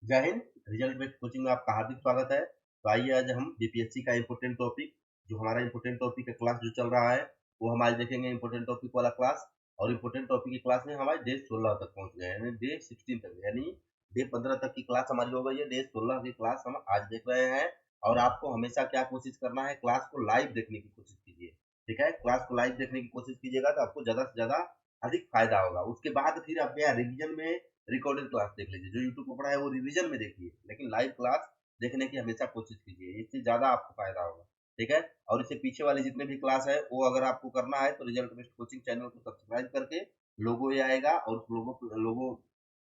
जय Hind. Result based coaching में आपका हार्दिक स्वागत है। तो आइए आज हम बीपीएससी का इम्पोर्टेंट टॉपिक, जो हमारा इम्पोर्टेंट टॉपिक का क्लास जो चल रहा है, वो हम आज देखेंगे इम्पोर्टेंट टॉपिक वाला क्लास। और इम्पोर्टेंट टॉपिक की क्लास में हमारे डे 16 तक पहुंच गए हैं, यानी डे 16 तक, यानी डे 15 तक की क्लास हमारी हो गई है। डे 16 की क्लास हम आज देख रहे हैं। और आपको हमेशा क्या कोशिश करना है, क्लास को लाइव देखने की कोशिश कीजिए। ठीक है, क्लास को लाइव देखने की कोशिश कीजिएगा तो आपको ज्यादा से ज्यादा अधिक फायदा होगा। उसके बाद फिर आप क्या रिवीजन में रिकॉर्डेड क्लास देख लीजिए। जो यूट्यूब पर पढ़ा है वो रिवीजन में देखिए, लेकिन लाइव क्लास देखने की हमेशा कोशिश कीजिए, इससे ज्यादा आपको फायदा होगा। ठीक है, और इससे पीछे वाले जितने भी क्लास है वो अगर आपको करना है तो रिजल्ट बेस्ड कोचिंग चैनल को सब्सक्राइब करके लोगो ये आएगा, और उस लोगो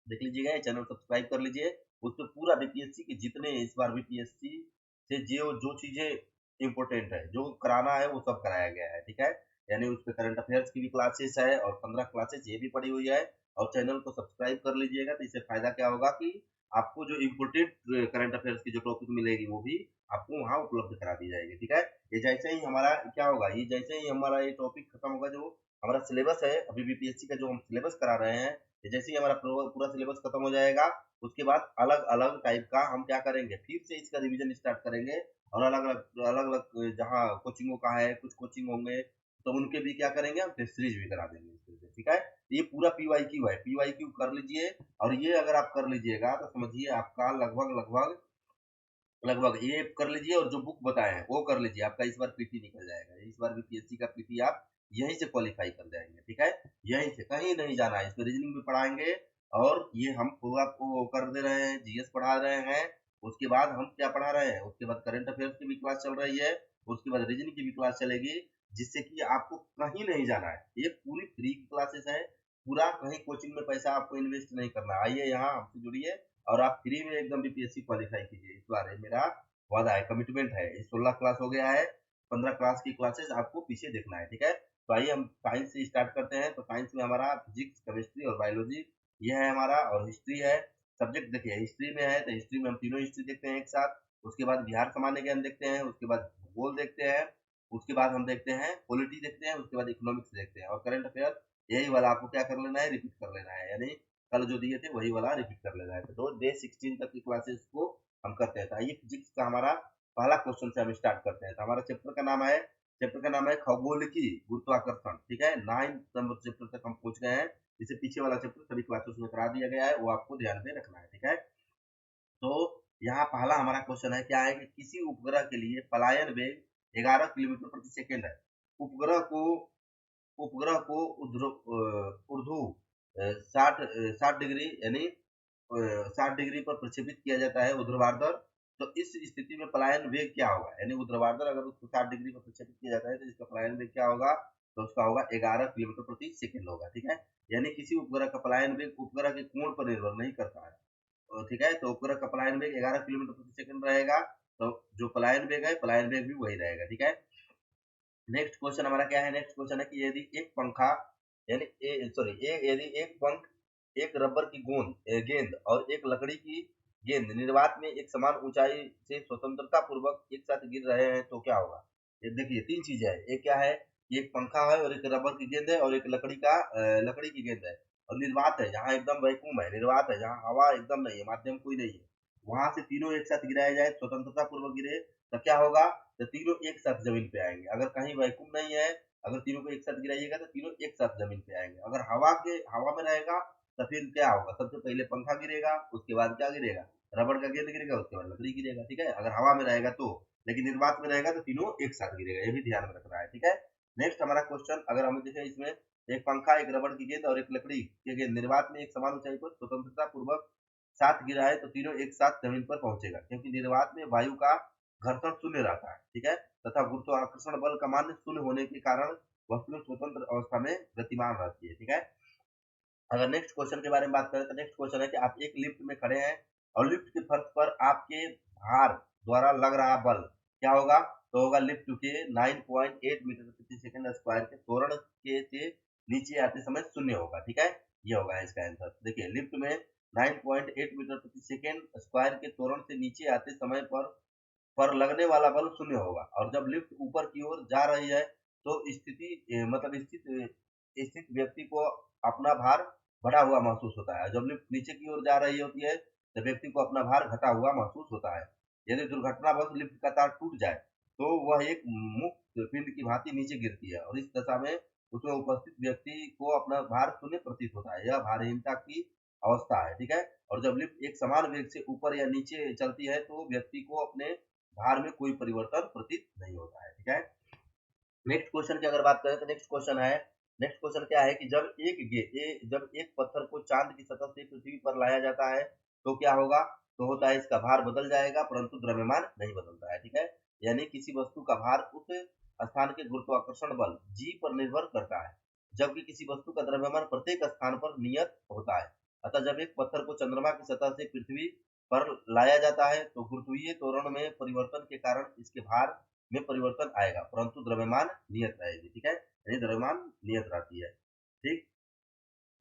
देख लीजिएगा, ये चैनल सब्सक्राइब कर लीजिए। उस पर पूरा बीपीएससी के जितने इस बार बीपीएससी से जो जो चीजें इंपॉर्टेंट है, जो कराना है, वो सब कराया गया है। ठीक है, यानी उस पर करंट अफेयर्स की भी क्लासेस है और 15 क्लासेस ये भी पड़ी हुई है। और चैनल को सब्सक्राइब कर लीजिएगा, तो इससे फायदा क्या होगा कि आपको जो इम्पोर्टेंट करंट अफेयर्स की जो टॉपिक मिलेगी वो भी आपको वहाँ उपलब्ध करा दी जाएगी। ठीक है, ये जैसे ही हमारा क्या होगा, ये जैसे ही हमारा ये टॉपिक खत्म होगा, जो हमारा सिलेबस है अभी बीपीएससी का जो हम सिलेबस करा रहे हैं, जैसे ही हमारा पूरा सिलेबस खत्म हो जाएगा, उसके बाद अलग अलग टाइप का हम क्या करेंगे, फिर से इसका रिवीजन स्टार्ट करेंगे। और अलग अलग जहाँ कोचिंगों का है, कुछ कोचिंग होंगे तो उनके भी क्या करेंगे, हम टेस्ट सीरीज भी करा देंगे इस तरह से। ठीक है, ये पूरा पीवाईक्यू है, पीवाईक्यू कर लीजिए। और ये अगर आप कर लीजिएगा तो समझिए आपका लगभग लगभग लगभग ये कर लीजिए, और जो बुक बताए हैं वो कर लीजिए, आपका इस बार पीटी निकल जाएगा। इस बार भी पीएससी का पीटी आप यहीं से क्वालिफाई कर जाएंगे। ठीक है, यहीं से, कहीं नहीं जाना है। इसमें रीजनिंग भी पढ़ाएंगे, और ये हम पूरा को कर दे रहे हैं, जीएस पढ़ा रहे हैं। उसके बाद हम क्या पढ़ा रहे हैं, उसके बाद करंट अफेयर्स की भी क्लास चल रही है, उसके बाद रीजनिंग की भी क्लास चलेगी, जिससे कि आपको कहीं नहीं जाना है। ये पूरी फ्री की क्लासेस है, पूरा कहीं कोचिंग में पैसा आपको इन्वेस्ट नहीं करना। आइए यहाँ हमसे जुड़िए और आप फ्री में एकदम बीपीएससी क्वालिफाई कीजिए। इस बार ये मेरा वादा है, कमिटमेंट है। ये 16 क्लास हो गया है, 15 क्लास की क्लासेस आपको पीछे देखना है। ठीक है, तो आइए हम साइंस से स्टार्ट करते हैं। तो साइंस में हमारा फिजिक्स, केमिस्ट्री और बायोलॉजी ये है हमारा, और हिस्ट्री है। सब्जेक्ट देखिए, हिस्ट्री में है तो हिस्ट्री में हम तीनों हिस्ट्री देखते हैं एक साथ। उसके बाद बिहार सामान्य ज्ञान देखते हैं, उसके बाद भूगोल देखते हैं, उसके बाद हम देखते हैं पॉलिटी देखते हैं, उसके बाद इकोनॉमिक्स देखते हैं, और करंट अफेयर यही वाला आपको क्या कर लेना है, रिपीट कर लेना है। यानी कल जो दिए थे वही वाला रिपीट कर लेना है। तो डे 16 तक की क्लासेस को हम करते हैं। तो आइए फिजिक्स का हमारा पहला क्वेश्चन से हम स्टार्ट करते हैं। तो हमारा चैप्टर का नाम है खगोलिकी गुरुत्वाकर्षण। ठीक है, 9 नंबर चैप्टर तक हम पहुंच गए हैं। इससे पीछे वाला चैप्टर सभी क्लासेस में करा दिया गया है, वो आपको ध्यान में रखना है। ठीक है, तो यहाँ पहला हमारा क्वेश्चन है, क्या है कि किसी उपग्रह के लिए पलायन वेग 11 किलोमीटर प्रति सेकेंड है। उपग्रह को उपग्रह को ऊर्ध्व 60 डिग्री, यानी 60 डिग्री पर प्रक्षेपित किया जाता है, ऊर्ध्वाधर। तो इस स्थिति में पलायन वेग क्या होगा, यानी ऊर्ध्वाधर अगर उसको 60 डिग्री पर प्रक्षेपित किया जाता है तो इसका पलायन वेग क्या होगा, तो उसका होगा 11 किलोमीटर प्रति सेकेंड होगा। ठीक है, यानी किसी उपग्रह का पलायन वेग उपग्रह के कोण पर निर्भर नहीं करता है। ठीक है, तो उपग्रह का पलायन वेग 11 किलोमीटर प्रति सेकंड रहेगा, तो जो पलायन वेग है, पलायन वेग भी वही रहेगा। ठीक है, नेक्स्ट क्वेश्चन हमारा क्या है, नेक्स्ट क्वेश्चन है कि यदि एक पंखा, यानी यदि एक पंख, एक रबर की गेंद और एक लकड़ी की गेंद निर्वात में एक समान ऊंचाई से स्वतंत्रता पूर्वक एक साथ गिर रहे हैं तो क्या होगा। ये देखिए, तीन चीजें है, एक क्या है, एक पंखा है और एक रबर की गेंद है और एक लकड़ी की गेंद है। और निर्वात है, जहाँ एकदम वैक्यूम है, निर्वात है जहाँ हवा एकदम नहीं है, माध्यम कोई नहीं है, वहां से तीनों एक साथ गिराया जाए, स्वतंत्रता पूर्वक गिरे, तो क्या होगा, तो तीनों एक साथ जमीन पे आएंगे। अगर कहीं वैक्यूम नहीं है, अगर तीनों को एक साथ गिराइएगा तो तीनों एक साथ जमीन पे आएंगे। अगर हवा में रहेगा तो फिर क्या होगा, सबसे पहले पंखा गिरेगा, उसके बाद क्या गिरेगा, रबड़ का गेंद गिरेगा, उसके बाद लकड़ी गिरेगा। ठीक है, अगर हवा में रहेगा तो, लेकिन निर्वात में रहेगा तो तीनों एक साथ गिरेगा, ये भी ध्यान में रखना है। ठीक है, नेक्स्ट हमारा क्वेश्चन अगर हम देखें, इसमें एक पंखा, एक रबड़ की गेंद और एक लकड़ी की गेंद निर्वात में एक समान ऊंचाई पर स्वतंत्रता पूर्वक साथ गिरा है, तो तीनों एक साथ जमीन पर पहुंचेगा, क्योंकि निर्वात में वायु का घर्षण शून्य रहता है। ठीक है, तथा गुरुत्वाकर्षण बल का मान शून्य होने के कारण वस्तु स्वतंत्र अवस्था में गतिमान रहती है। ठीक है, अगर नेक्स्ट क्वेश्चन के बारे में बात करें तो नेक्स्ट क्वेश्चन है कि आप एक लिफ्ट में खड़े हैं और लिफ्ट के फर्श पर आपके भार द्वारा लग रहा बल क्या होगा, तो होगा लिफ्ट के 9.8 मीटर प्रति सेकंड स्क्वायर के त्वरण के से नीचे आते समय शून्य होगा। ठीक है, ये होगा इसका आंसर। देखिए, लिफ्ट में 9.8 मीटर प्रति सेकंड स्क्वायर के त्वरण से नीचे आते समय पर लगने वाला बल शून्य होगा। और जब लिफ्ट ऊपर की ओर जा रही है तो मतलब स्थित व्यक्ति को अपना भार बढ़ा हुआ महसूस होता है। जब लिफ्ट नीचे की ओर जा रही होती है तो व्यक्ति को अपना भार घटा हुआ महसूस होता है। यदि दुर्घटनावश लिफ्ट का तार टूट जाए तो वह एक मुक्त पिंड की भांति नीचे गिरती है और इस दशा में उसमें उपस्थित व्यक्ति को अपना भार शून्य प्रतीत होता है। यह भारहीनता की अवस्था है, ठीक है। और जब लिफ्ट एक समान वेग से ऊपर या नीचे चलती है तो व्यक्ति को अपने भार में कोई परिवर्तन प्रतीत नहीं होता है, ठीक है। नेक्स्ट क्वेश्चन की अगर बात करें तो नेक्स्ट क्वेश्चन क्या है कि जब एक पत्थर को चांद की सतह से पृथ्वी पर लाया जाता है तो क्या होगा? तो होता है इसका भार बदल जाएगा परंतु द्रव्यमान नहीं बदलता है, ठीक है। यानी किसी वस्तु का भार उस स्थान के गुरुत्वाकर्षण बल जी पर निर्भर करता है, जबकि किसी वस्तु का द्रव्यमान प्रत्येक स्थान पर नियत होता है। अतः जब एक पत्थर को चंद्रमा की सतह से पृथ्वी पर लाया जाता है तो गुरुत्वीय त्वरण में परिवर्तन के कारण इसके भार में परिवर्तन आएगा परंतु द्रव्यमान नियत रहेगी, ठीक है। यानी द्रव्यमान नियत रहती है, ठीक।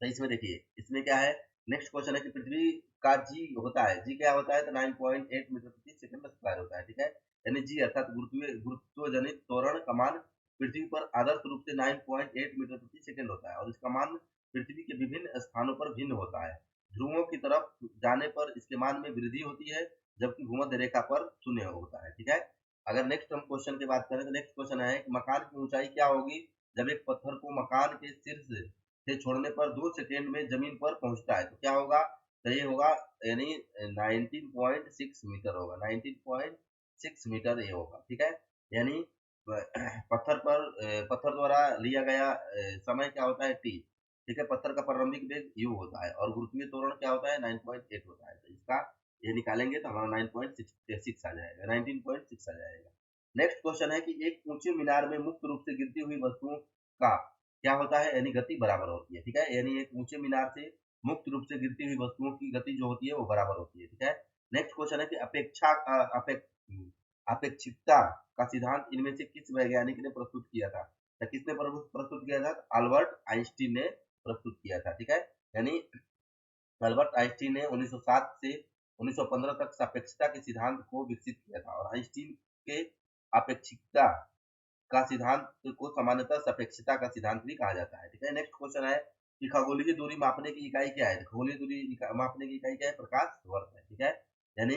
तो इसमें देखिए इसमें क्या है, नेक्स्ट क्वेश्चन है कि पृथ्वी का जी होता है, जी क्या होता है? तो 9.8 मीटर प्रति सेकंड स्क्वायर होता है, ठीक है। यानी जी अर्थात गुरुत्व जनित त्वरण का मान पृथ्वी पर आदर्श रूप से 9.8 मीटर प्रति सेकंड होता है और इसका मान पृथ्वी के विभिन्न स्थानों पर भिन्न होता है। ध्रुवों की तरफ जाने पर इसके मान में वृद्धि होती है जबकि भूमध्य रेखा पर शून्य होता है, ठीक है। अगर नेक्स्ट हम क्वेश्चन की बात करें तो नेक्स्ट क्वेश्चन है कि मकान की ऊंचाई क्या होगी जब एक पत्थर को मकान के शीर्ष से छोड़ने पर 2 सेकेंड में जमीन पर पहुंचता है तो क्या होगा? तो ये होगा यानी 19.6 मीटर होगा, 19.6 मीटर ये होगा, ठीक है। यानी पत्थर द्वारा लिया गया समय क्या होता है? टी, ठीक है। पत्थर का प्रारंभिक वेग यू होता है और गुरुत्वीय त्वरण क्या होता है? 9.8 होता है। तो इसका ये निकालेंगे तो हमारा 9.6 आ जाएगा, 19.6 आ जाएगा। नेक्स्ट क्वेश्चन है कि एक ऊंचे मीनार में मुक्त रूप से गिरती हुई वस्तुओं का क्या होता है? यानी गति बराबर होती है, ठीक है। यानी एक ऊंचे मीनार से मुक्त रूप से गिरती हुई वस्तुओं की गति जो होती है वो बराबर होती है, ठीक है। नेक्स्ट क्वेश्चन है कि अपेक्षिकता का सिद्धांत इनमें से किस वैज्ञानिक ने प्रस्तुत किया था? तो किसने प्रस्तुत किया था? अल्बर्ट आइंस्टीन ने प्रस्तुत किया था, ठीक है। यानी अल्बर्ट आइंस्टीन ने 1907 से 1915 तक सापेक्षता के सिद्धांत को विकसित किया था और आइंस्टीन के अपेक्षिकता का सिद्धांत को सामान्यतः सापेक्षता का सिद्धांत भी कहा जाता है, ठीक है। नेक्स्ट क्वेश्चन है कि खगोलीय दूरी मापने की इकाई क्या है? खगोलीय दूरी मापने की इकाई क्या है? प्रकाश वर्ष है, ठीक है। यानी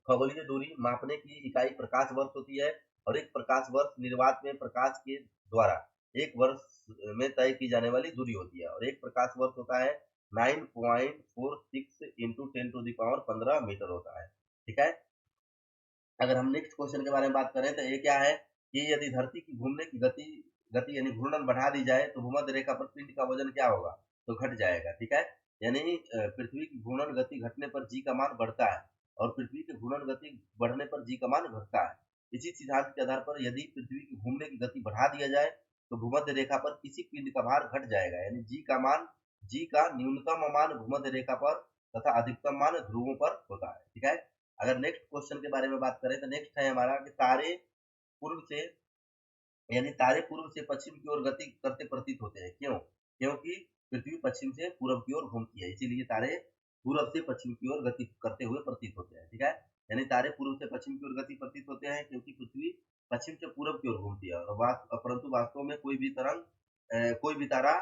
खगोलीय दूरी मापने की इकाई प्रकाश वर्ष होती है और एक प्रकाश वर्ष निर्वात में प्रकाश के द्वारा एक वर्ष में तय की जाने वाली दूरी होती है और एक प्रकाश वर्ष होता है 9.46 इंटू 10⁻15 मीटर होता है, ठीक है। अगर हम नेक्स्ट क्वेश्चन के बारे में बात करें तो ये क्या है कि यदि धरती की घूमने की गति यानी घूर्णन बढ़ा दी जाए तो भूमध्य रेखा पर पिंड का वजन क्या होगा? तो घट जाएगा, ठीक है। यानी पृथ्वी की घूर्णन गति घटने पर जी का मान बढ़ता है और पृथ्वी की घूर्णन गति बढ़ने पर जी का मान घटता है। इसी सिद्धांत के आधार पर यदि पृथ्वी की घूमने की गति बढ़ा दिया जाए तो भूमध्य रेखा पर किसी पिंड का भार घट जाएगा। यानी जी का न्यूनतम मान भूमध्य रेखा पर तथा अधिकतम मान ध्रुवों पर होता है, ठीक है। अगर नेक्स्ट क्वेश्चन के बारे में बात करें तो नेक्स्ट है हमारा कि पूर्व से तारे पूर्व से पश्चिम की ओर गति करते प्रतीत होते हैं। क्यों? क्योंकि पृथ्वी पश्चिम से पूर्व की ओर घूमती है, इसीलिए तारे पूर्व से पश्चिम की ओर गति करते हुए प्रतीत होते हैं, ठीक है। यानी तारे पूर्व से पश्चिम की ओर गति प्रतीत होते हैं क्योंकि पृथ्वी पश्चिम से पूर्व की ओर घूमती है और परंतु वास्तव में कोई भी तारा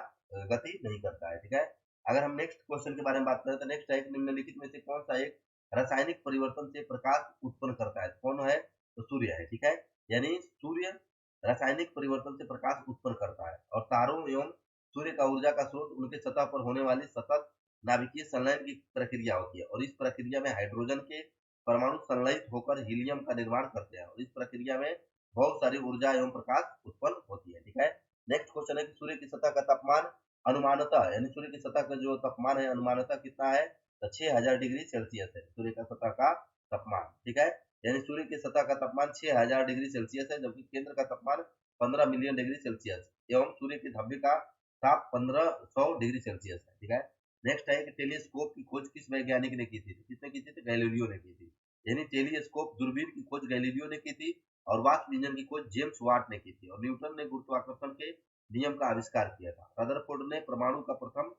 गति नहीं करता है, ठीक है। अगर हम नेक्स्ट क्वेश्चन के बारे में बात करें तो नेक्स्ट है निम्नलिखित में से कौन सा एक रासायनिक परिवर्तन से प्रकाश उत्पन्न करता है? कौन है? तो सूर्य है, ठीक है। यानी सूर्य रासायनिक परिवर्तन से प्रकाश उत्पन्न करता है और तारों एवं सूर्य का ऊर्जा का स्रोत उनके सतह पर होने वाली सतत नाभिकीय संलयन की प्रक्रिया होती है और इस प्रक्रिया में हाइड्रोजन के परमाणु संलयित होकर हीलियम का निर्माण करते हैं और इस प्रक्रिया में बहुत सारी ऊर्जा एवं प्रकाश उत्पन्न होती है, ठीक है। नेक्स्ट क्वेश्चन है कि सूर्य की सतह का तापमान अनुमानतः यानी सूर्य की सतह का जो तापमान है अनुमानतः कितना है? तो 6000 डिग्री सेल्सियस है सूर्य का सतह का तापमान, ठीक है। यानी सूर्य की सतह का तापमान 6000 डिग्री सेल्सियस है जबकि केंद्र का तापमान 15 मिलियन डिग्री सेल्सियस एवं सूर्य की धब्बे का ताप 1500 डिग्री सेल्सियस है, ठीक है। नेक्स्ट है कि टेलीस्कोप की खोज किस वैज्ञानिक ने की थी? किसने की थी? गैलीलियो ने की थी। यानी टेलीस्कोप दूरबीन की खोज गैलीलियो ने की थी और वाष्प इंजन की खोज जेम्स वाट ने की थी और न्यूटन ने गुरुत्वाकर्षण के नियम का आविष्कार किया था। रदरफोर्ड ने परमाणु का प्रथम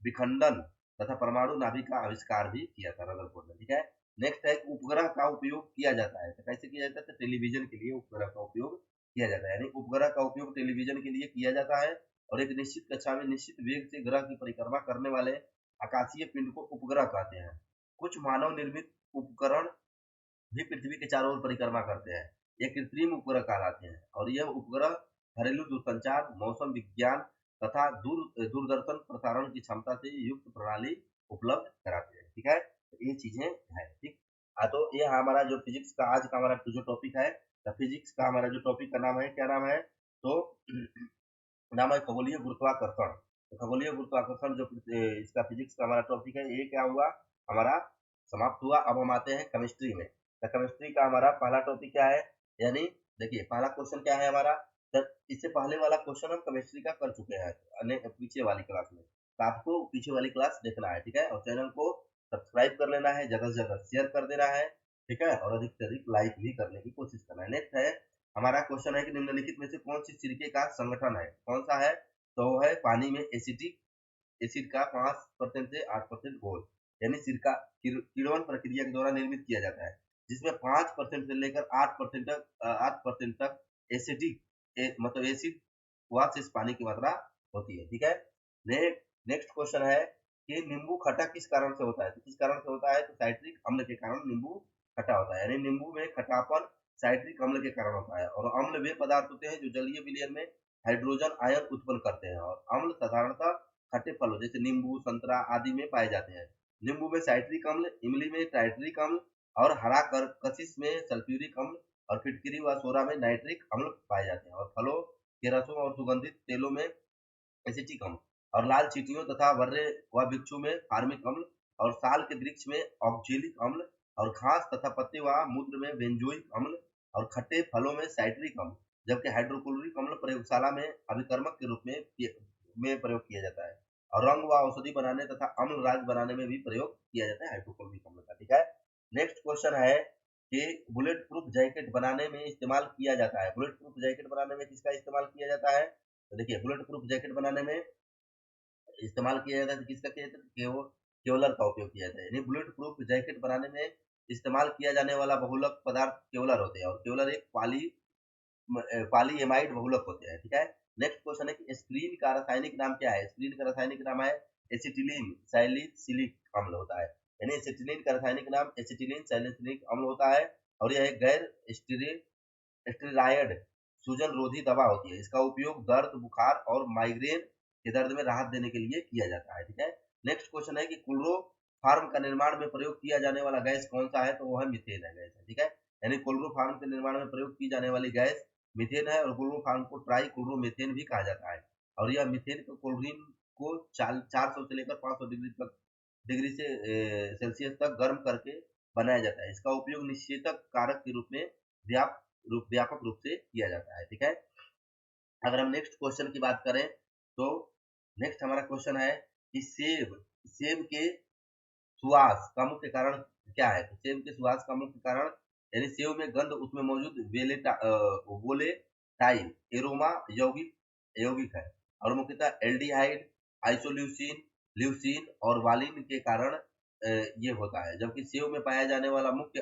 विखंडन तथा परमाणु नाभिक का आविष्कार भी किया था रदरफोर्ड ने, ठीक है। नेक्स्ट है उपग्रह का उपयोग किया जाता है, तो कैसे किया जाता है? तो टेलीविजन के लिए उपग्रह का उपयोग किया जाता है। यानी उपग्रह का उपयोग टेलीविजन के लिए किया जाता है और एक निश्चित कक्षा में निश्चित वेग से ग्रह की परिक्रमा करने वाले आकाशीय पिंड को उपग्रह कहते हैं। कुछ मानव निर्मित उपकरण भी पृथ्वी के चारों ओर परिक्रमा करते हैं। ये कृत्रिम उपग्रह कहलाते हैं और यह उपग्रह घरेलू दूरसंचार, मौसम विज्ञान तथा दूरदर्शन प्रसारण की क्षमता से युक्त प्रणाली उपलब्ध कराते हैं। ठीक है, तो ये चीजें हैं। ठीक, तो ये हमारा जो फिजिक्स का आज का हमारा जो टॉपिक है, तो फिजिक्स का हमारा जो टॉपिक का नाम है, क्या नाम है, तो नाम है खगोलीय गुरुत्वाकर्षण। तो खगोलीय गुरुत्वाकर्षण जो इसका फिजिक्स का हमारा टॉपिक है, ये क्या हुआ हमारा समाप्त हुआ। अब हम आते हैं केमिस्ट्री में। तो केमिस्ट्री का हमारा पहला टॉपिक क्या है, यानी देखिए पहला क्वेश्चन क्या है हमारा, तो इससे पहले वाला क्वेश्चन हम केमिस्ट्री का कर चुके हैं पीछे वाली क्लास में, तो आपको पीछे वाली क्लास देखना है। ठीक है, और चैनल को सब्सक्राइब कर लेना है, ज्यादा से ज्यादा शेयर कर देना है। ठीक है, और अधिक से अधिक लाइक भी करने की कोशिश करना है। नेक्स्ट है हमारा क्वेश्चन है कि निम्नलिखित में से कौन सी सिरके का संगठन है, कौन सा है, तो वो है पानी में एसिटिक एसिड का 5% से 8% घोल, यानी सिरका किण्वन प्रक्रिया के द्वारा निर्मित किया जाता है, जिसमें 5% से लेकर 8% तक एसिडिक मतलब एसिड व शेष पानी की मात्रा होती है। ठीक है, नेक्स्ट क्वेश्चन है कि नींबू खट्टा किस कारण से होता है, तो किस कारण से होता है, तो साइट्रिक अम्ल के कारण नींबू खट्टा होता है, यानी नींबू में खट्टापन साइट्रिक अम्ल के कारण होता है। और अम्ल वे पदार्थ होते हैं जो जलीय विलयन में हाइड्रोजन आयन उत्पन्न करते हैं, और अम्ल साधारणतः खट्टे फलों जैसे नींबू, संतरा आदि में पाए जाते हैं। नींबू में साइट्रिक अम्ल, इमली में टाइट्रिक अम्ल, और हरा कशिश में सल्फ्यूरिक अम्ल, और फिटकरी व सोरा में नाइट्रिक अम्ल पाए जाते हैं। और फलों के रसों और सुगंधित तेलों में एसिटिक अम्ल, और लाल चींटियों तथा वर्रे व वृक्षों में फार्मिक अम्ल, और साल के वृक्ष में ऑक्जेलिक अम्ल, और घास तथा पत्ते व मूत्र में बेंजोइक अम्ल, और खट्टे फलों में साइट्रिक अम्ल, जबकि हाइड्रोक्लोरिक अम्ल प्रयोगशाला में अभिकर्मक के रूप में प्रयोग किया जाता है, और रंग व औषधि बनाने तथा अम्ल राज बनाने में भी प्रयोग किया जाता है हाइड्रोक्लोरिक अम्ल का। ठीक है, नेक्स्ट क्वेश्चन है कि बुलेट प्रूफ जैकेट बनाने में इस्तेमाल किया जाता है, बुलेट प्रूफ जैकेट बनाने में किसका इस्तेमाल किया जाता है, तो देखिए बुलेट प्रूफ जैकेट बनाने में इस्तेमाल किया जाता है, तो किसका किया जाता है, केवलर का उपयोग किया जाता है। यानी बुलेट प्रूफ जैकेट बनाने में इस्तेमाल किया जाने वाला बहुलक पदार्थ केवलर होते हैं, और केवलर एक पॉलीएमाइड बहुलक होते हैं। ठीक है, नेक्स्ट क्वेश्चन है कि एस्प्रीन का रासायनिक नाम क्या है, एस्प्रीन का रासायनिक नाम है एसिटिलीन सैलिसिलिक अम्ल होता है, यानी एसिटिलीन का रासायनिक नाम एसिटिलीन सैलिसिलिक अम्ल होता है, और यह एक गैर स्टेरॉयड सूजन रोधी दवा होती है। इसका उपयोग दर्द, बुखार और माइग्रेन के दर्द में राहत देने के लिए किया जाता है। ठीक है, नेक्स्ट क्वेश्चन है कि क्लोरोफार्म का निर्माण में प्रयोग किया जाने वाला गैस कौन सा है, तो वो है मीथेन है गैस है। ठीक है, यानी क्लोरोफार्म के निर्माण में प्रयोग की जाने वाली गैस मीथेन है, और क्लोरोफार्म को ट्राई क्लोरोमीथेन भी कहा जाता है, और यह मीथेन को क्लोरीन को 400 से लेकर 500 डिग्री से सेल्सियस तक गर्म करके बनाया जाता है। इसका उपयोग निषेचक कारक के रूप में व्यापक रूप से किया जाता है। ठीक है, अगर हम नेक्स्ट क्वेश्चन की बात करें, तो नेक्स्ट हमारा क्वेश्चन है कि सेब के सुवास का मुख्य कारण क्या है, तो सेब के सुवास का मुख्य कारण, यानी सेब में गंध उसमें मौजूद वोलेटाइल एरोमा यौगिक यौगिक है, और मुख्यतः एल्डिहाइड, आइसोल्यूसिन, ल्यूसिन और वालिन के कारण ये होता है। जबकि सेब में पाया जाने वाला मुख्य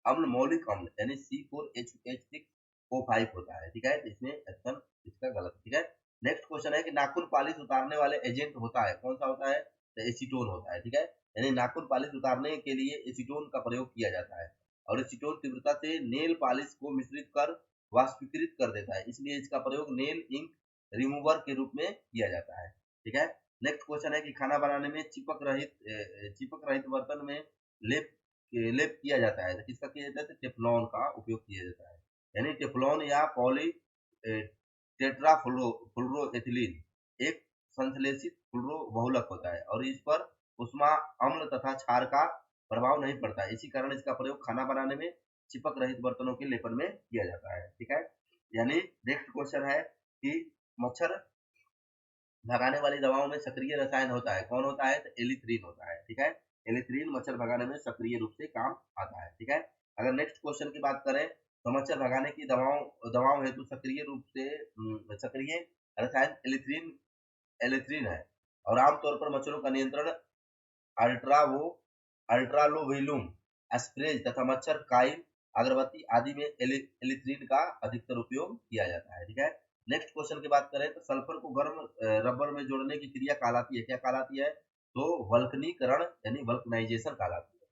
अम्ल मौलिक अम्ल यानी C4H6O5 होता है। ठीक है, तो इसमें ऑप्शन इसका गलत। ठीक है, नेक्स्ट क्वेश्चन है कि नाखून पॉलिश उतारने वाले एजेंट होता है, कौन सा होता है, तो एसीटोन होता है। ठीक है, यानी नाखून पॉलिश उतारने के लिए एसीटोन का प्रयोग किया जाता है, और एसीटोन तीव्रता से नेल पॉलिश को मिश्रित कर वाष्पीकृत कर देता है, इसलिए इसका प्रयोग नेल इंक रिमूवर के रूप में किया जाता है। ठीक है, नेक्स्ट क्वेश्चन है कि खाना बनाने में चिपक रहित बर्तन में लेप लेप किया जाता है, तो किसका किया जाता है, तो टेफ्लॉन का उपयोग किया जाता है, यानी टेफ्लॉन या पॉली टेट्राफ्लोरोएथिलीन एक संश्लेषित फ्लोरो बहुलक होता है, और इस पर उष्मा, अम्ल तथा क्षार का प्रभाव नहीं पड़ता है। इसी कारण इसका प्रयोग खाना बनाने में चिपक रहित बर्तनों के लेपन में किया जाता है। ठीक है, यानी नेक्स्ट क्वेश्चन है कि मच्छर भगाने वाली दवाओं में सक्रिय रसायन होता है, कौन होता है, तो एलिथ्रीन होता है। ठीक है, एलिथ्रीन मच्छर भगाने में सक्रिय रूप से काम आता है। ठीक है, अगर नेक्स्ट क्वेश्चन की बात करें, तो मच्छर भगाने की दवाओं हेतु सक्रिय रसायन एलिथ्रीन है, और आमतौर पर मच्छरों का नियंत्रण अल्ट्रावो अल्ट्रालोवेलुम स्प्रेज तथा मच्छर काइल अगरबत्ती आदि में एलिथ्रीन का अधिकतर उपयोग किया जाता है। ठीक है, नेक्स्ट क्वेश्चन की बात करें, तो सल्फर को गर्म रबर में जोड़ने की क्रिया कहलाती है, क्या कहलाती है, तो वल्कनीकरण यानी वल्कनाइजेशन कहलाती है।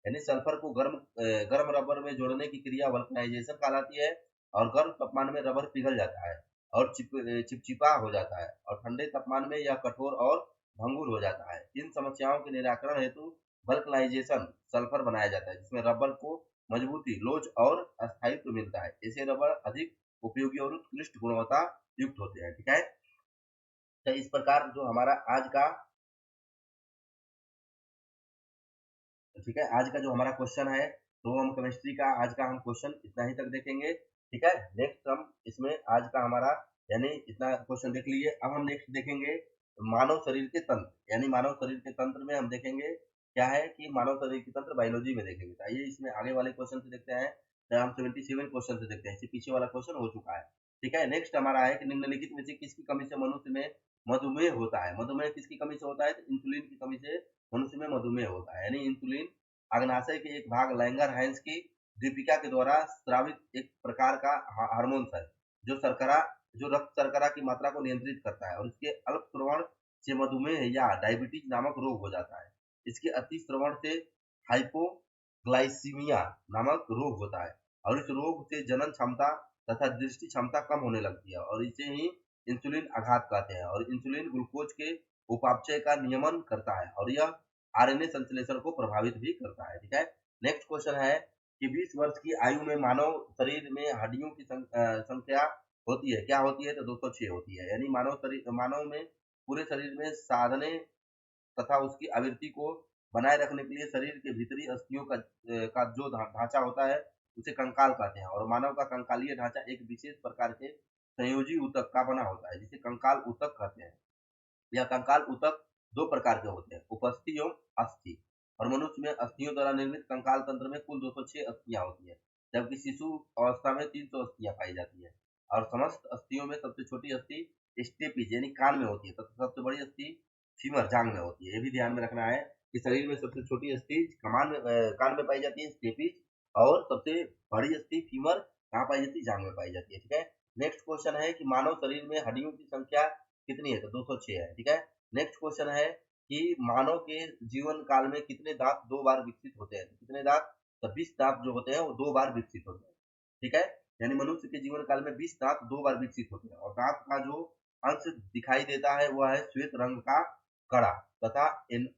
यानी सल्फर को गर्म रबर में जोड़ने की क्रिया वल्कनाइजेशन कहलाती है, और गर्म तापमान में रबर पिघल जाता है और चिपचिपा हो जाता है, और ठंडे तापमान में यह कठोर और भंगुर हो जाता है। इन समस्याओं के निराकरण हेतु वल्कनाइजेशन सल्फर बनाया जाता है, जिसमें रबर को मजबूती, लोच और स्थायित्व मिलता है। ऐसे रबर अधिक उपयोगी और उत्कृष्ट गुणवत्ता युक्त होते हैं। ठीक है, तो इस प्रकार जो हमारा आज का ठीक है, आज का जो हमारा क्वेश्चन है, तो हम केमिस्ट्री का आज का हम क्वेश्चन इतना ही तक देखेंगे। ठीक है, नेक्स्ट हम इसमें आज का हमारा यानी इतना क्वेश्चन देख लीजिए। अब हम नेक्स्ट देखेंगे मानव शरीर के तंत्र, यानी मानव शरीर के तंत्र में हम देखेंगे क्या है कि मानव शरीर के तंत्र बायोलॉजी में देखेंगे। तो आइए इसमें आगे वाले क्वेश्चन से देखते हैं। तो हम 77 क्वेश्चन से देखते हैं, इससे पीछे वाला क्वेश्चन हो चुका है। ठीक है, नेक्स्ट हमारा है कि निम्नलिखित में से किसकी कमी से मनुष्य में मधुमेह होता है। मधुमेह किसकी कमी से होता है? तो इंसुलिन की कमी से मनुष्य में मधुमेह होता है। यानी इंसुलिन अग्नाशय के एक भाग लैंगर-हैंस की दीपिका के द्वारा स्रावित एक प्रकार का हार्मोन है, जो रक्त शर्करा की मात्रा को नियंत्रित करता है, और इसके अल्प श्रवण से मधुमेह या डायबिटीज नामक रोग हो जाता है। इसके अति श्रवण से हाइपोग्लाइसीमिया नामक रोग होता है, और इस रोग से जनन क्षमता तथा दृष्टि क्षमता कम होने लगती है, और इसे ही इंसुलिन आघात कहते हैं। और इंसुलिन ग्लूकोज के उपापचय का नियमन करता है, और यह आरएनए संश्लेषण को प्रभावित भी करता है। ठीक है, नेक्स्ट क्वेश्चन है कि 20 वर्ष की आयु में मानव शरीर में हड्डियों की संख्या होती है, क्या होती है? तो 206 होती है। यानी मानव में पूरे शरीर में साधने तथा उसकी आवृत्ति को बनाए रखने के लिए शरीर के भीतरी अस्थियों का जो ढांचा होता है, उसे कंकाल कहते हैं। और मानव का कंकालीय ढांचा एक विशेष प्रकार के संयोजी ऊतक का बना होता है, जिसे कंकाल ऊतक कहते हैं। यह कंकाल ऊतक दो प्रकार के होते हैं, उपस्थि एवं अस्थि। और मनुष्य में अस्थियों द्वारा निर्मित कंकाल तंत्र में कुल 206 अस्थियां होती है, जबकि शिशु अवस्था में 300 अस्थियां पाई जाती है। और समस्त अस्थियों में सबसे छोटी अस्थि स्टेपिज यानी कान में होती है, तथा सबसे बड़ी अस्थि फीमर जांग में होती है। ये भी ध्यान में रखना है कि शरीर में सबसे छोटी अस्थि कान में पाई जाती है स्टेपिज, और सबसे बड़ी अस्थि फीमर कहाँ पाई जाती है? जांग में पाई जाती है। ठीक है, नेक्स्ट क्वेश्चन है कि मानव शरीर में हड्डियों की संख्या कितनी है? तो 206 है। ठीक है, नेक्स्ट क्वेश्चन है कि मानव के जीवन काल में कितने दांत दो बार विकसित होते हैं? तो कितने दांत? तो 20 दांत जो होते हैं वो दो बार विकसित होते हैं। ठीक है, यानी मनुष्य के जीवन काल में 20 दांत दो बार विकसित होते हैं। और दांत का जो अंश दिखाई देता है वह है श्वेत रंग का कड़ा तथा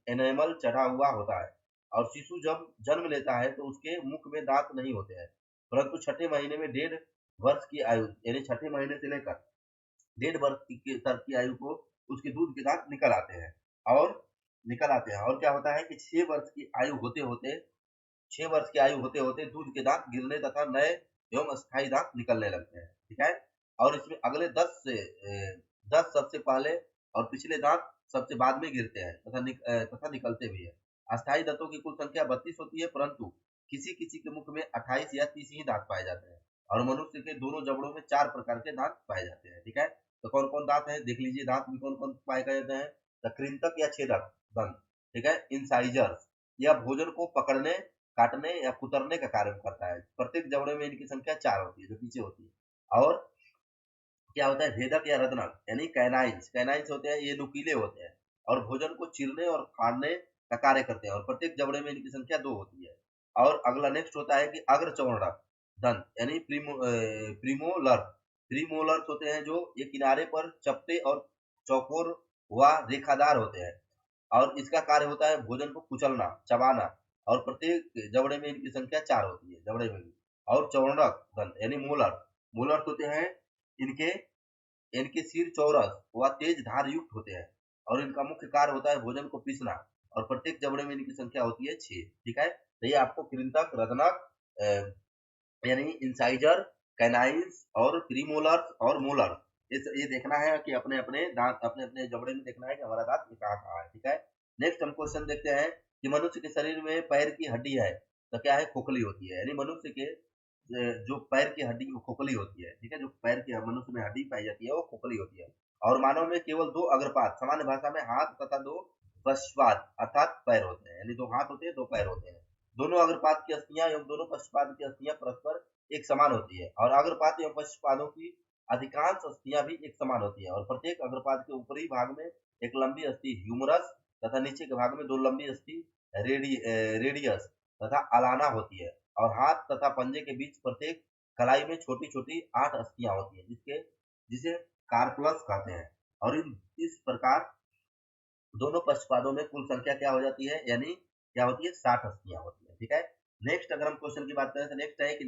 एनेमल चढ़ा हुआ होता है। और शिशु जब जन्म लेता है तो उसके मुख में दांत नहीं होते हैं, परंतु छठे महीने में 1.5 वर्ष की आयु यानी छठे महीने से लेकर 1.5 वर्ष तक की आयु को उसके दूध के दांत निकल आते हैं। और क्या होता है कि 6 वर्ष की आयु होते होते 6 वर्ष की आयु होते होते दूध के दांत गिरने तथा नए एवं अस्थायी दांत निकलने लगते हैं। ठीक है, और इसमें अगले 10 सबसे पहले और पिछले दांत सबसे बाद में गिरते हैं तथा निकलते भी है। अस्थायी दांतों की कुल संख्या 32 होती है, परंतु किसी किसी के मुख में 28 या 30 ही दांत पाए जाते हैं। और मनुष्य के दोनों जबड़ों में 4 प्रकार के दांत पाए जाते हैं। ठीक है, तो कौन कौन दांत है देख लीजिए। दांत भी कौन कौन पाए जाते हैं? तो कृंतक या छेदक दंत, ठीक है, इंसाइजर्स, यह भोजन को पकड़ने, काटने या कुतरने का कार्य करता है। प्रत्येक जबड़े में इनकी संख्या 4 होती है, जो पीछे होती है। और क्या होता है? भेदक या रत्नक यानी कैनाइंस होते हैं, ये नुकीले होते हैं और भोजन को चीरने और फाड़ने का कार्य करते हैं। और प्रत्येक जबड़े में इनकी संख्या 2 होती है। और अगला नेक्स्ट होता है कि अग्रचौड़क दंत यानी प्रीमोलर्स होते हैं, जो ये किनारे पर चपटे और चौकोर व रेखादार होते हैं। और इसका कार्य होता है भोजन को कुचलना, चबाना। और प्रत्येक जबड़े में इनकी संख्या 4 होती है, जबड़े में भी। और चौड़क दंत यानी मोलर्स होते हैं, इनके इनके सिर चौरस व तेज धार युक्त होते हैं, और इनका मुख्य कार्य होता है भोजन को पीसना। और प्रत्येक जबड़े में इनकी संख्या होती है 6। ठीक है, तो ये आपको कृंतक, रत्नक यानी इंसाइजर, कैनाइंस और प्रीमोलर्स और मोलर्स, ये देखना है कि अपने अपने दांत अपने अपने जबड़े में देखना है कि हमारा दांत कहाँ कहाँ है। ठीक है, नेक्स्ट हम क्वेश्चन देखते हैं कि मनुष्य के शरीर में पैर की हड्डी है तो क्या है? खोखली होती है। यानी मनुष्य के जो पैर की हड्डी वो खोखली होती है। ठीक है, जो पैर की मनुष्य में हड्डी पाई जाती है वो खोखली होती है। और मानव में केवल 2 अग्रपाद, सामान्य भाषा में हाथ, तथा 2 पश्चपाद अर्थात पैर होते हैं। यानी 2 हाथ होते हैं, 2 पैर होते हैं। दोनों अग्रपाद की अस्थियां एवं दोनों पश्चपाद की अस्थियां परस्पर एक समान होती है, और अग्रपाद एवं पश्चपादों की अधिकांश अस्थियां भी एक समान होती है। और प्रत्येक अग्रपाद के ऊपरी भाग में एक लंबी अस्थि ह्यूमरस तथा नीचे के भाग में 2 लंबी अस्थि रेडियस तथा अलाना होती है, और हाथ तथा पंजे के बीच प्रत्येक कलाई में छोटी छोटी 8 अस्थियां होती है, जिसे कार्पल्स कहते हैं। और इस प्रकार दोनों पक्षपादों में कुल संख्या क्या हो जाती है, यानी क्या होती है, 60 अस्थियां होती है। ठीक है, नेक्स्ट अगर हम क्वेश्चन की बात करें तो नेक्स्ट है कि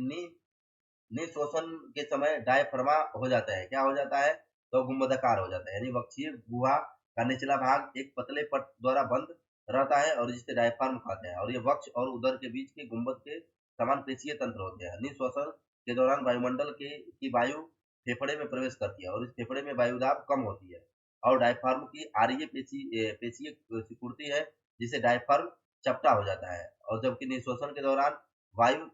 निःश्वसन के समय डायफ्रामा हो जाता है, क्या हो जाता है, तो गुंबदाकार हो जाता है, यानी वक्षीय गुहा का निचला भाग एक पतले पट द्वारा बंद रहता है और जिसे डायफ्राम कहते हैं, और ये वक्ष और उदर के बीच के गुंबद के समान पेशीय तंत्र होते हैं। निःश्वसन के दौरान वायुमंडल की वायु फेफड़े में प्रवेश करती है और इस फेफड़े में वायुदाब कम होती है, और डायफ्राम की आर्य पेशीय सिकुड़ती है, जिसे डायफ्राम चपटा हो जाता है, और जबकि निःश्वसन के दौरान वायु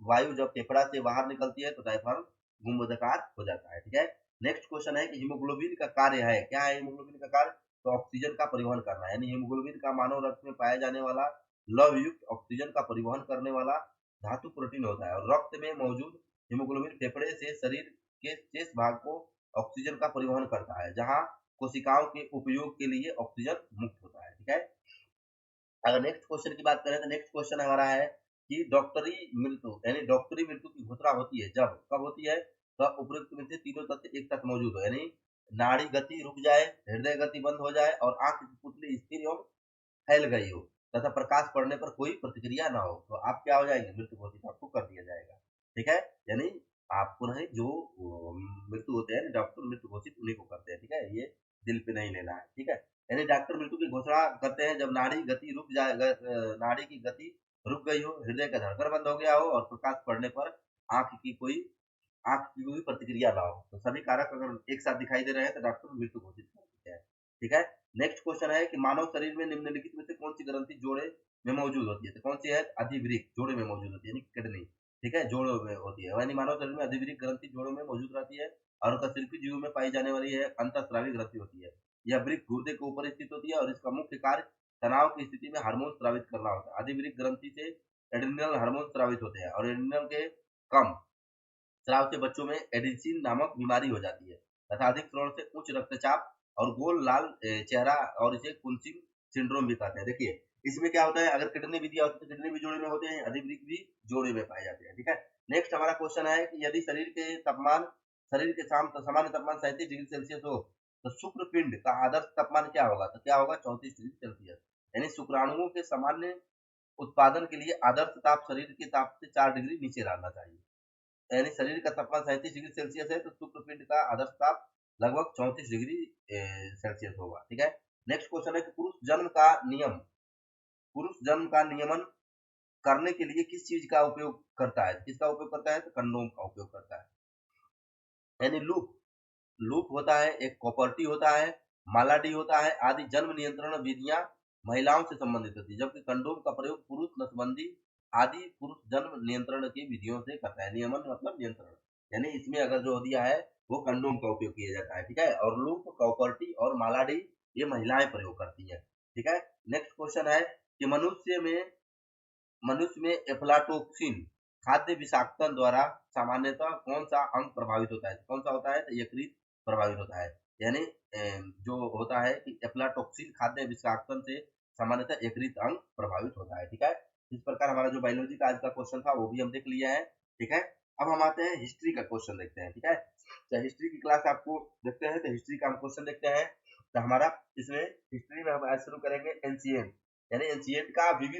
वायु जब फेफड़ा से बाहर निकलती है तो डायफ्राम गुंबदाकार हो जाता है। ठीक है, नेक्स्ट क्वेश्चन है कि हीमोग्लोबिन का कार्य है, क्या है हीमोग्लोबिन का कार्य, तो ऑक्सीजन का परिवहन करना है, यानी हीमोग्लोबिन का मानव रक्त में पाया जाने वाला लव युक्त ऑक्सीजन का परिवहन करने वाला धातु प्रोटीन होता है, और रक्त में मौजूद हीमोग्लोबिन फेफड़े से शरीर के शेष भाग को ऑक्सीजन का परिवहन करता है, जहां कोशिकाओं के उपयोग के लिए ऑक्सीजन मुक्त होता है। ठीक है, अगर नेक्स्ट क्वेश्चन की बात करें तो नेक्स्ट क्वेश्चन हमारा है कि डॉक्टरी मृत्यु, यानी डॉक्टरी मृत्यु की घोषणा होती है जब, कब होती है, तो उपरोक्त में से तीनों तथ्य एक साथ मौजूद हो, यानी नाड़ी गति रुक जाए, हृदय गति बंद हो जाए और आंख की पुतली स्थिर एवं फैल गई हो तथा प्रकाश पड़ने पर कोई प्रतिक्रिया ना हो, तो आप क्या हो जाएंगे, मृत्यु घोषित आपको कर दिया जाएगा। ठीक है, यानी आपको नहीं, जो मृत्यु होते हैं डॉक्टर मृत्यु घोषित उन्हीं को करते हैं। ठीक है, ये दिल पे नहीं लेना है। ठीक है, यानी डॉक्टर मृत्यु की घोषणा करते हैं जब नाड़ी गति रुक जाए, नाड़ी की गति रुक गई हो, हृदय का धड़कन बंद हो गया हो और प्रकाश पड़ने पर आंख की कोई प्रतिक्रिया ना हो, तो सभी कारक अगर एक साथ दिखाई दे रहे हैं तो डॉक्टर मृत्यु घोषित कर देते हैं। ठीक है, नेक्स्ट क्वेश्चन है कि मानव शरीर में निम्नलिखित में से कौन सी ग्रंथि जोड़े में मौजूद होती है, तो कौन सी है, अधिवृक्क जोड़े में मौजूद होती है, यानी किडनी। ठीक है, जोड़ों में होती है, यानी मानव शरीर में अधिवृक्क ग्रंथि जोड़ों में मौजूद रहती है, और कशेरुकी जीव में पाई जाने वाली है अंतःस्रावी ग्रंथि होती है। यह वृक्क गुर्दे के ऊपर स्थित होती है और इसका मुख्य कार्य तनाव की स्थिति में हार्मोन स्रावित करना होता है। अधिवृक्क ग्रंथि से एड्रिनल हार्मोन स्रावित होते हैं, और एड्रिनल के कम स्राव से बच्चों में एडिसन नामक बीमारी हो जाती है तथा अधिक स्राव से उच्च रक्तचाप और गोल लाल चेहरा, और इसे कुंसिंग सिंड्रोम भी कहते हैं। देखिए इसमें क्या होता है, अगर किडनी भी दिया होता है तो किडनी भी जोड़े में होते हैं, अधिवृक्क भी जोड़े में पाए जाते हैं। ठीक है, नेक्स्ट हमारा क्वेश्चन है कि यदि शरीर के सामान्य तापमान 37 डिग्री सेल्सियस हो तो शुक्र पिंड का आदर्श तापमान क्या होगा, तो क्या होगा, 34 डिग्री सेल्सियस, यानी शुक्राणुओं के सामान्य उत्पादन के लिए आदर्श ताप शरीर के ताप से 4 डिग्री नीचे रहना चाहिए, यानी शरीर का तापमान 37 डिग्री सेल्सियस है तो शुक्रपिंड का आदर्श ताप लगभग 34 डिग्री सेल्सियस होगा। ठीक है, नेक्स्ट क्वेश्चन है कि पुरुष जन्म का नियमन करने के लिए किस चीज का उपयोग करता है, किसका उपयोग करता है, तो कंडोम का उपयोग करता है, यानी लूप लूप होता है, एक कॉपर्टी होता है, मालाडी होता है आदि जन्म नियंत्रण विधियां महिलाओं से संबंधित होती है, जबकि कंडोम का प्रयोग पुरुष नसबंदी आदि पुरुष जन्म नियंत्रण की विधियों से करता है। नियमन मतलब नियंत्रण, यानी इसमें अगर जो दिया है वो कंडोम का उपयोग किया जाता है। ठीक है, और लूप, कॉपर्टी और मालाडी ये महिलाएं प्रयोग करती है। ठीक है, नेक्स्ट क्वेश्चन है कि मनुष्य में एफ्लाटोक्सिन खाद्य विषाक्तन द्वारा सामान्यतः कौन सा अंग प्रभावित होता है, कौन सा होता है, तो यकृत प्रभावित होता है, यानी जो होता है कि एफ्लाटोक्सिन खाद्य विषाक्तन से सामान्यतः यकृत अंग प्रभावित होता है। ठीक है, इस प्रकार हमारा जो बायोलॉजी का आज का क्वेश्चन था वो भी हम देख लिया है। ठीक है, अब हम आते हैं हिस्ट्री का क्वेश्चन देखते हैं। ठीक है, तो हिस्ट्री की क्लास आपको देखते हैं, तो हिस्ट्री का हम क्वेश्चन देखते हैं। तो हमारा इसमें हिस्ट्री में हम आज शुरू करेंगे एंशिएंट, यानी एंशिएंट का विविध